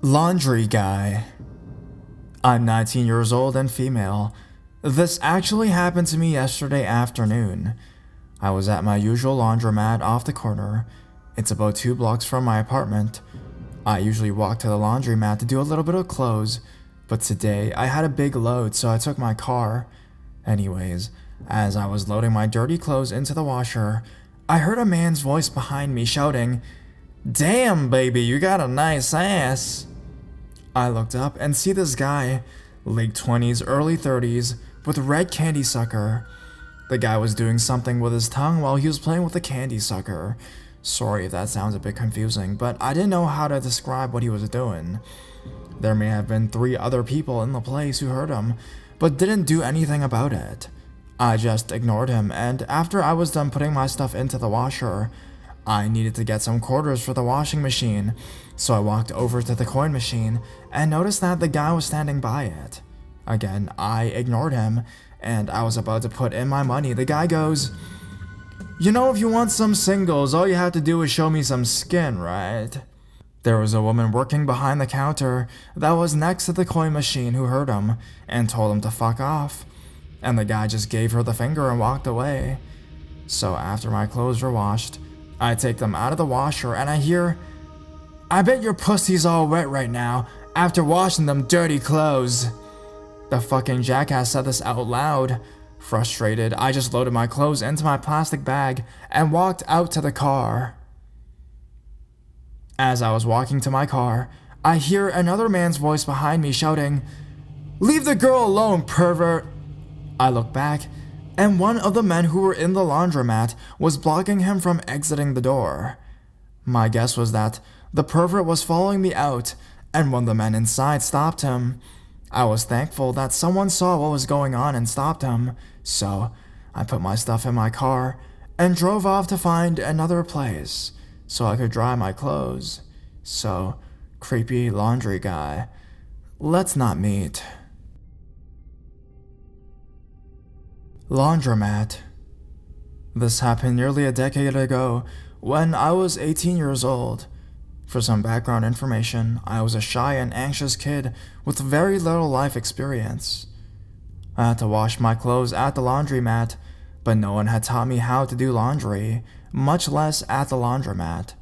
Laundry guy. I'm 19 years old and female. This actually happened to me yesterday afternoon. I was at my usual laundromat off the corner. It's about 2 blocks from my apartment. I usually walk to the laundromat to do a little bit of clothes, but today I had a big load, so I took my car. Anyways, as I was loading my dirty clothes into the washer, I heard a man's voice behind me shouting, "Damn, baby, you got a nice ass." I looked up and see this guy, late 20s, early 30s, with a red candy sucker. The guy was doing something with his tongue while he was playing with the candy sucker. Sorry if that sounds a bit confusing, but I didn't know how to describe what he was doing. There may have been 3 other people in the place who heard him, but didn't do anything about it. I just ignored him, and after I was done putting my stuff into the washer, I needed to get some quarters for the washing machine, so I walked over to the coin machine and noticed that the guy was standing by it. Again, I ignored him, and I was about to put in my money. The guy goes, "You know, if you want some singles, all you have to do is show me some skin, right?" There was a woman working behind the counter that was next to the coin machine who heard him and told him to fuck off, and the guy just gave her the finger and walked away. So after my clothes were washed, I take them out of the washer and I hear, "I bet your pussy's all wet right now after washing them dirty clothes." The fucking jackass said this out loud. Frustrated, I just loaded my clothes into my plastic bag and walked out to the car. As I was walking to my car, I hear another man's voice behind me shouting, "Leave the girl alone, pervert!" I look back, and one of the men who were in the laundromat was blocking him from exiting the door. My guess was that the pervert was following me out, and one of the men inside stopped him. I was thankful that someone saw what was going on and stopped him, so I put my stuff in my car and drove off to find another place so I could dry my clothes. So, creepy laundry guy, let's not meet. Laundromat. This happened nearly a decade ago when I was 18 years old. For some background information, I was a shy and anxious kid with very little life experience. I had to wash my clothes at the laundromat, but no one had taught me how to do laundry, much less at the laundromat.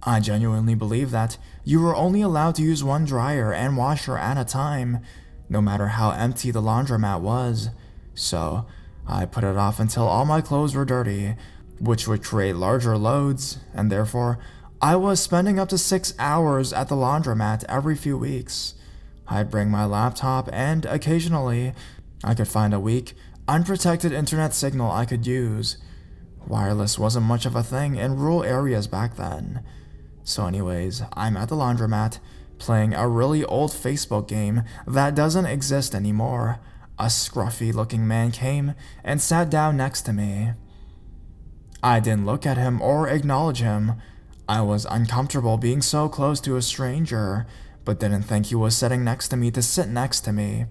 I genuinely believe that you were only allowed to use one dryer and washer at a time, no matter how empty the laundromat was. So, I put it off until all my clothes were dirty, which would create larger loads, and therefore, I was spending up to 6 hours at the laundromat every few weeks. I'd bring my laptop, and occasionally, I could find a weak, unprotected internet signal I could use. Wireless wasn't much of a thing in rural areas back then. So anyways, I'm at the laundromat, playing a really old Facebook game that doesn't exist anymore. A scruffy-looking man came and sat down next to me. I didn't look at him or acknowledge him. I was uncomfortable being so close to a stranger, but didn't think he was sitting next to me to sit next to me.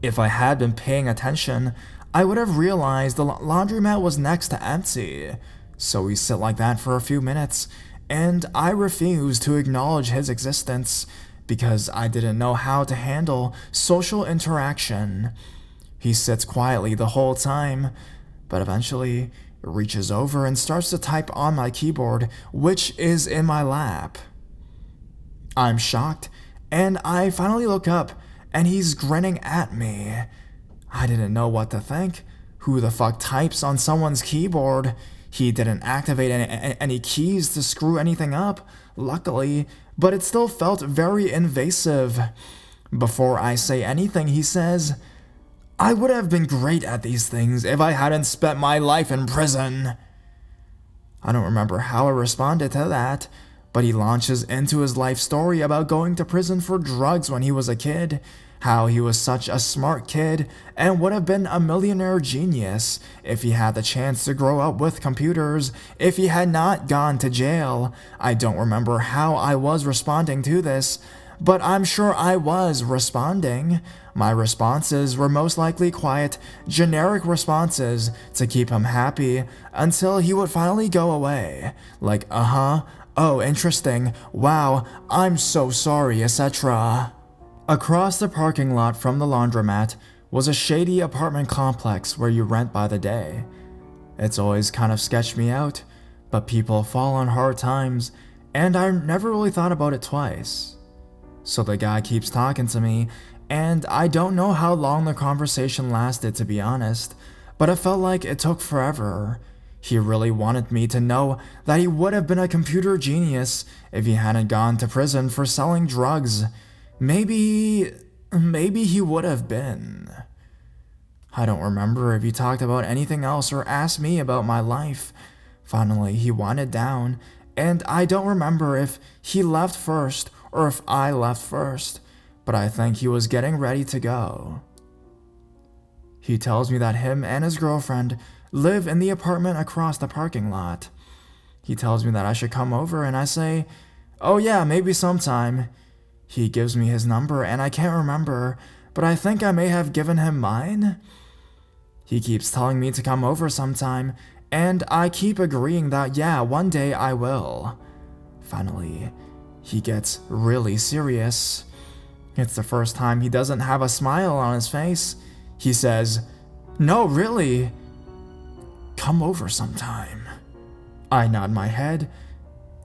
If I had been paying attention, I would have realized the laundromat was next to empty. So we sit like that for a few minutes, and I refused to acknowledge his existence because I didn't know how to handle social interaction. He sits quietly the whole time, but eventually reaches over and starts to type on my keyboard, which is in my lap. I'm shocked, and I finally look up, and he's grinning at me. I didn't know what to think. Who the fuck types on someone's keyboard? He didn't activate any keys to screw anything up, luckily, but it still felt very invasive. Before I say anything, he says, "I would have been great at these things if I hadn't spent my life in prison." I don't remember how I responded to that, but he launches into his life story about going to prison for drugs when he was a kid, how he was such a smart kid and would have been a millionaire genius if he had the chance to grow up with computers, if he had not gone to jail. I don't remember how I was responding to this, but I'm sure I was responding. My responses were most likely quiet, generic responses to keep him happy until he would finally go away. Like, "Oh, interesting. Wow, I'm so sorry," etc. Across the parking lot from the laundromat was a shady apartment complex where you rent by the day. It's always kind of sketched me out, but people fall on hard times, and I never really thought about it twice. So the guy keeps talking to me, and I don't know how long the conversation lasted, to be honest, but it felt like it took forever. He really wanted me to know that he would have been a computer genius if he hadn't gone to prison for selling drugs. Maybe he would have been. I don't remember if he talked about anything else or asked me about my life. Finally, he wanted down, and I don't remember if he left first or if I left first, but I think he was getting ready to go. He tells me that him and his girlfriend live in the apartment across the parking lot. He tells me that I should come over, and I say, "Oh yeah, maybe sometime." He gives me his number, and I can't remember, but I think I may have given him mine. He keeps telling me to come over sometime, and I keep agreeing that yeah, one day I will. Finally, he gets really serious. It's the first time he doesn't have a smile on his face. He says, "No, really, come over sometime." I nod my head,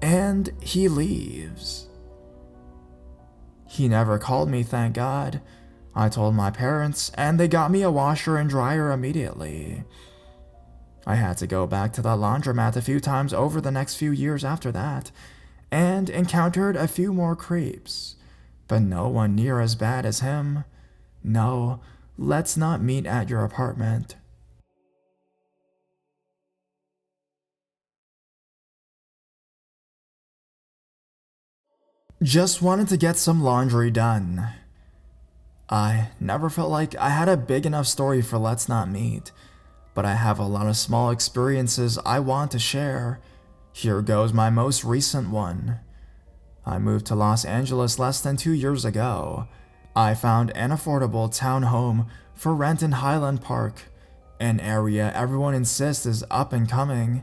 and he leaves. He never called me, thank God. I told my parents, and they got me a washer and dryer immediately. I had to go back to the laundromat a few times over the next few years after that, and encountered a few more creeps, but no one near as bad as him. No, let's not meet at your apartment. Just wanted to get some laundry done. I never felt like I had a big enough story for Let's Not Meet, but I have a lot of small experiences I want to share. Here goes my most recent one. I moved to Los Angeles less than 2 years ago. I found an affordable townhome for rent in Highland Park, an area everyone insists is up and coming.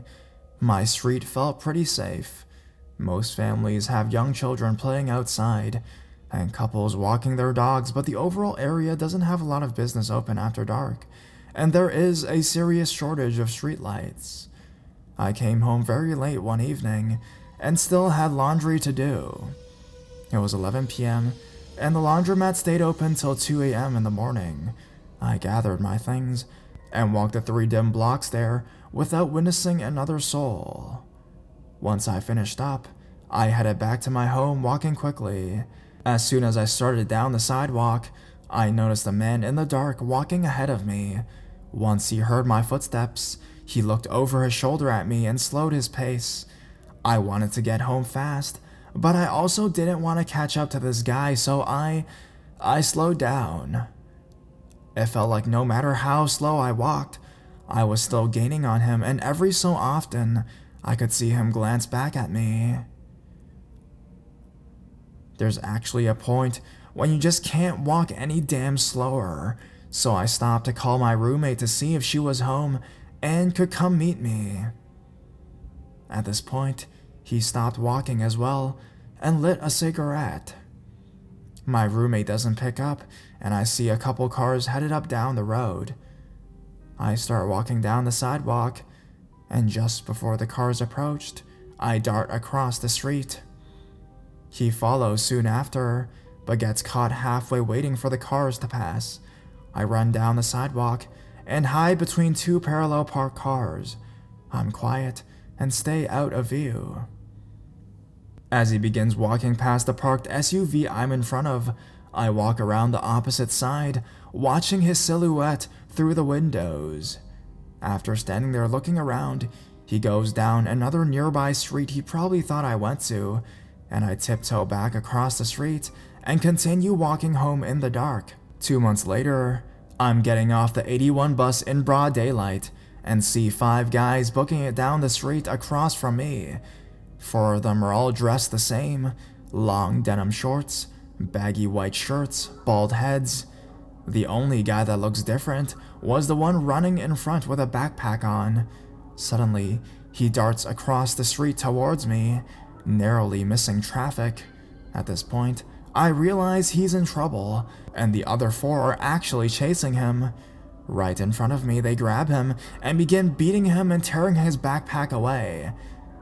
My street felt pretty safe. Most families have young children playing outside, and couples walking their dogs, but the overall area doesn't have a lot of business open after dark, and there is a serious shortage of streetlights. I came home very late one evening, and still had laundry to do. It was 11 p.m., and the laundromat stayed open till 2 a.m. in the morning. I gathered my things, and walked the 3 dim blocks there without witnessing another soul. Once I finished up, I headed back to my home walking quickly. As soon as I started down the sidewalk, I noticed a man in the dark walking ahead of me. Once he heard my footsteps, he looked over his shoulder at me and slowed his pace. I wanted to get home fast, but I also didn't want to catch up to this guy, so I slowed down. It felt like no matter how slow I walked, I was still gaining on him, and every so often, I could see him glance back at me. There's actually a point when you just can't walk any damn slower, so I stopped to call my roommate to see if she was home and could come meet me. At this point, he stopped walking as well and lit a cigarette. My roommate doesn't pick up, and I see a couple cars headed up down the road. I start walking down the sidewalk, and just before the cars approached, I dart across the street. He follows soon after, but gets caught halfway waiting for the cars to pass. I run down the sidewalk and hide between 2 parallel parked cars. I'm quiet and stay out of view. As he begins walking past the parked SUV I'm in front of, I walk around the opposite side, watching his silhouette through the windows. After standing there looking around, he goes down another nearby street he probably thought I went to, and I tiptoe back across the street and continue walking home in the dark. 2 months later, I'm getting off the 81 bus in broad daylight and see 5 guys booking it down the street across from me. 4 of them are all dressed the same: long denim shorts, baggy white shirts, bald heads. The only guy that looks different was the one running in front with a backpack on. Suddenly, he darts across the street towards me, narrowly missing traffic. At this point, I realize he's in trouble, and the other 4 are actually chasing him. Right in front of me, they grab him and begin beating him and tearing his backpack away.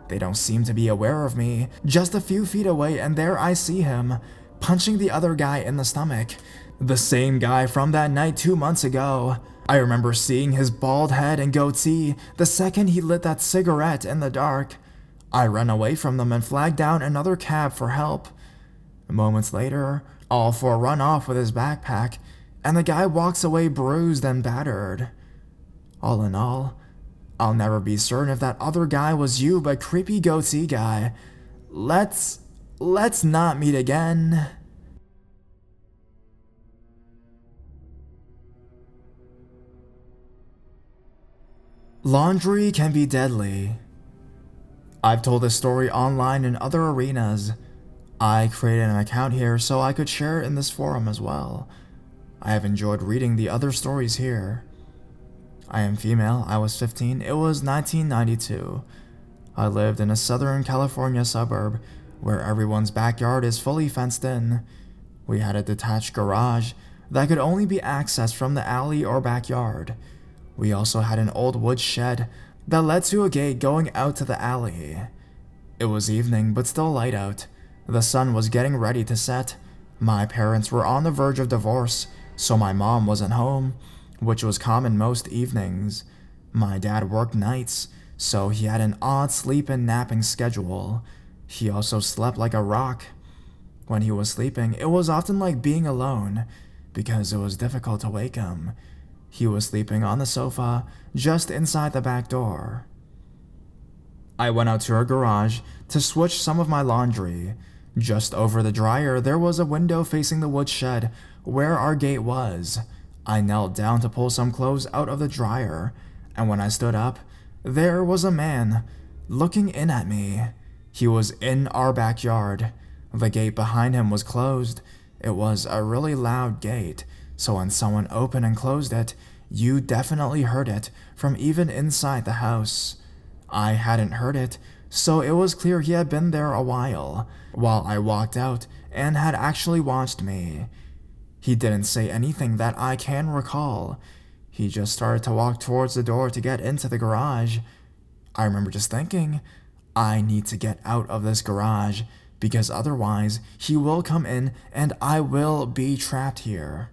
They don't seem to be aware of me. Just a few feet away, and there I see him, punching the other guy in the stomach. The same guy from that night 2 months ago. I remember seeing his bald head and goatee the second he lit that cigarette in the dark. I run away from them and flag down another cab for help. Moments later, all 4 run off with his backpack, and the guy walks away bruised and battered. All in all, I'll never be certain if that other guy was you, but creepy goatee guy, let's not meet again. Laundry can be deadly. I've told this story online in other arenas. I created an account here so I could share it in this forum as well. I have enjoyed reading the other stories here. I am female, I was 15, it was 1992. I lived in a Southern California suburb where everyone's backyard is fully fenced in. We had a detached garage that could only be accessed from the alley or backyard. We also had an old wood shed that led to a gate going out to the alley. It was evening, but still light out. The sun was getting ready to set. My parents were on the verge of divorce, so my mom wasn't home, which was common most evenings. My dad worked nights, so he had an odd sleep and napping schedule. He also slept like a rock. When he was sleeping, it was often like being alone, because it was difficult to wake him. He was sleeping on the sofa, just inside the back door. I went out to our garage to switch some of my laundry. Just over the dryer, there was a window facing the woodshed where our gate was. I knelt down to pull some clothes out of the dryer, and when I stood up, there was a man looking in at me. He was in our backyard. The gate behind him was closed. It was a really loud gate, so when someone opened and closed it, you definitely heard it from even inside the house. I hadn't heard it, so it was clear he had been there a while I walked out and had actually watched me. He didn't say anything that I can recall. He just started to walk towards the door to get into the garage. I remember just thinking, I need to get out of this garage, because otherwise he will come in and I will be trapped here.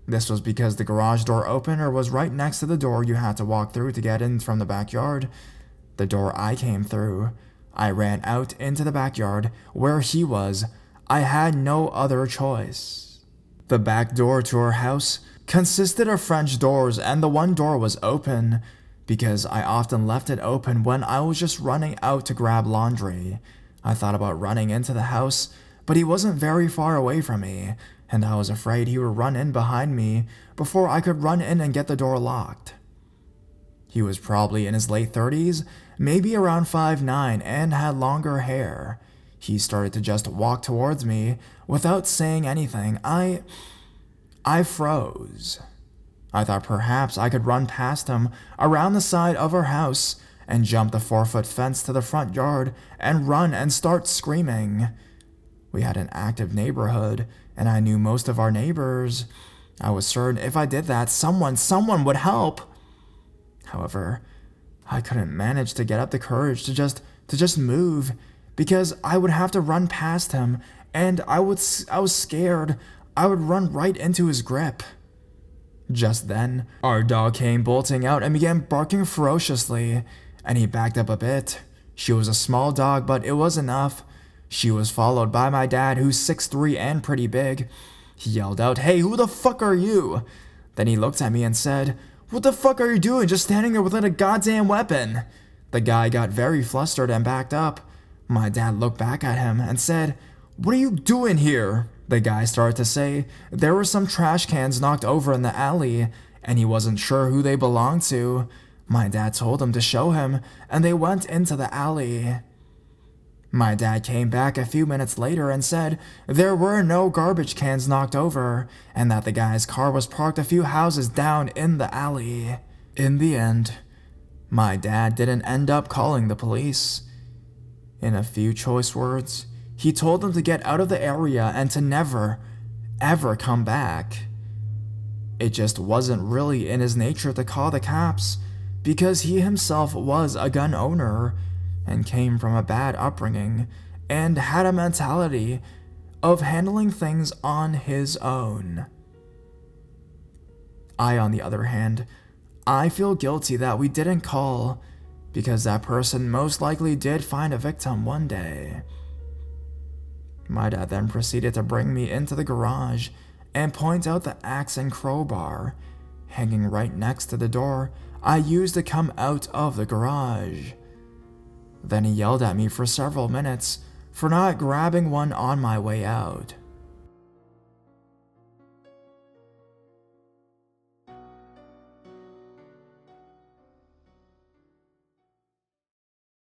This was because the garage door opener was right next to the door you had to walk through to get in from the backyard. The door I came through. I ran out into the backyard where he was. I had no other choice. The back door to our house consisted of French doors, and the one door was open because I often left it open when I was just running out to grab laundry. I thought about running into the house, but he wasn't very far away from me, and I was afraid he would run in behind me before I could run in and get the door locked. He was probably in his late 30s, maybe around 5'9", and had longer hair. He started to just walk towards me without saying anything. I froze. I thought perhaps I could run past him around the side of our house and jump the 4-foot fence to the front yard and run and start screaming. We had an active neighborhood, and I knew most of our neighbors. I was certain if I did that, someone would help. However, I couldn't manage to get up the courage to just move, because I would have to run past him, and I was scared I would run right into his grip. Just then, our dog came bolting out and began barking ferociously, and he backed up a bit. She was a small dog, but it was enough. She was followed by my dad, who's 6'3" and pretty big. He yelled out, "Hey, who the fuck are you?" Then he looked at me and said, "What the fuck are you doing just standing there without a goddamn weapon?" The guy got very flustered and backed up. My dad looked back at him and said, "What are you doing here?" The guy started to say there were some trash cans knocked over in the alley, and he wasn't sure who they belonged to. My dad told him to show him, and they went into the alley. My dad came back a few minutes later and said there were no garbage cans knocked over, and that the guy's car was parked a few houses down in the alley. In the end, my dad didn't end up calling the police. In a few choice words, he told them to get out of the area and to never, ever come back. It just wasn't really in his nature to call the cops because he himself was a gun owner and came from a bad upbringing and had a mentality of handling things on his own. I, on the other hand, I feel guilty that we didn't call because that person most likely did find a victim one day. My dad then proceeded to bring me into the garage and point out the axe and crowbar hanging right next to the door I used to come out of the garage. Then he yelled at me for several minutes for not grabbing one on my way out.